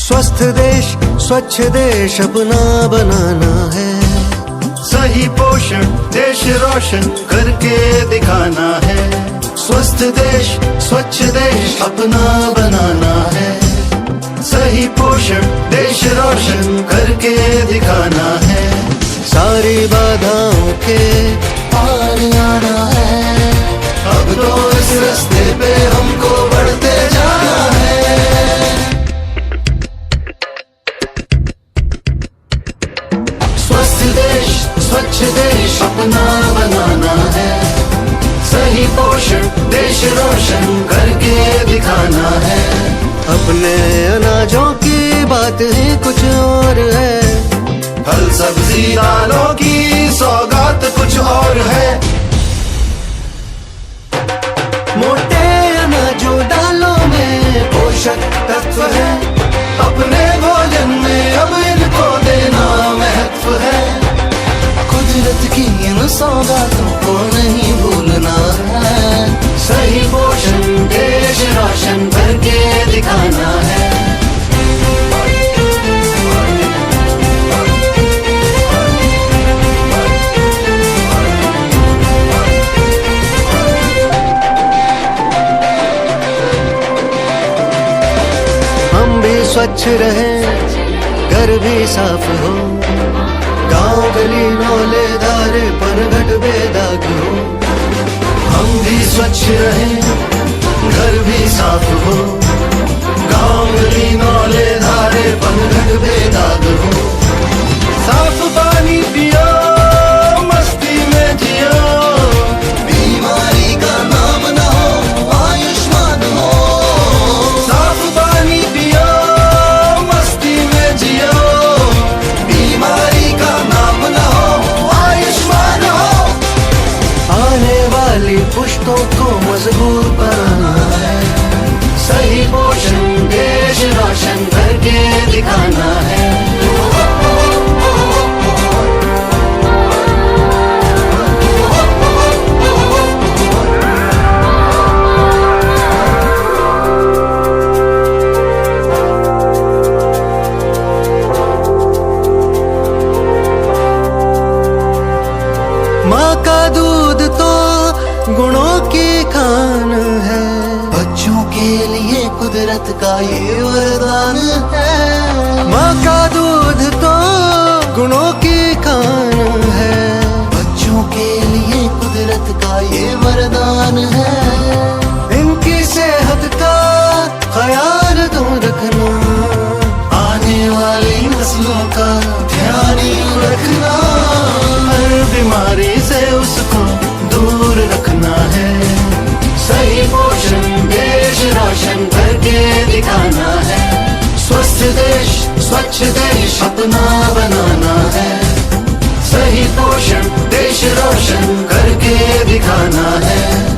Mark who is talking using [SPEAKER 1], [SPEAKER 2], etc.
[SPEAKER 1] स्वस्थ देश स्वच्छ देश अपना बनाना है।
[SPEAKER 2] सही पोषण देश रोशन करके दिखाना है। स्वस्थ देश स्वच्छ देश अपना बनाना है। सही पोषण देश रोशन करके दिखाना है।
[SPEAKER 1] सारी बाधाओं के
[SPEAKER 2] पार आना है। अब तो इस रास्ते पे हमको बढ़ते जाना है। स्वस्थ देश स्वच्छ देश अपना बनाना है। सही पोषण देश रोशन करके दिखाना है।
[SPEAKER 1] अपने अनाजों की बात ही कुछ और है।
[SPEAKER 2] फल सब्जी दालों की सौगात कुछ और है।
[SPEAKER 1] मोटे अनाजों दालों में पोषक तत्व है।
[SPEAKER 2] अपने भोजन में अब इनको देना महत्व है।
[SPEAKER 1] कुदरत की इन सौगातों को नहीं भूलना है।
[SPEAKER 2] सही पोषण देश रोशन करके दिखाना है।
[SPEAKER 1] हम भी स्वच्छ रहें, घर भी साफ हो, गांव गली नौले धारे पर घट बेदाग हो।
[SPEAKER 2] हम भी स्वच्छ रहें, घर भी साफ हो, गांव गली नौले धारे पनघट बेदाग हो। साफ पानी पियो, मस्ती में जियो, बीमारी का नाम न हो, आयुष्मान हो। साफ पानी पियो, मस्ती में जियो, बीमारी का नाम न हो, आयुष्मान हो।
[SPEAKER 1] आने वाली पुश्तों को मजबूत बनाना है।
[SPEAKER 2] सही पोषण देश रोशन करके दिखाना है।
[SPEAKER 1] माँ का दूध तो गुणों की खान है।
[SPEAKER 2] बच्चों के लिए कुदरत का ये वरदान है।
[SPEAKER 1] माँ का दूध तो गुणों की खान है।
[SPEAKER 2] बच्चों के लिए कुदरत का ये वरदान है।
[SPEAKER 1] इनकी सेहत का ख्याल तुम रखना,
[SPEAKER 2] आने वाली नस्लों का ध्यान यूं रखना। हर बीमारी से उसको दूर रखना है। सही पोषण देश रोशन करके दिखाना है। स्वस्थ देश स्वच्छ देश अपना बनाना है। सही पोषण देश रोशन करके दिखाना है।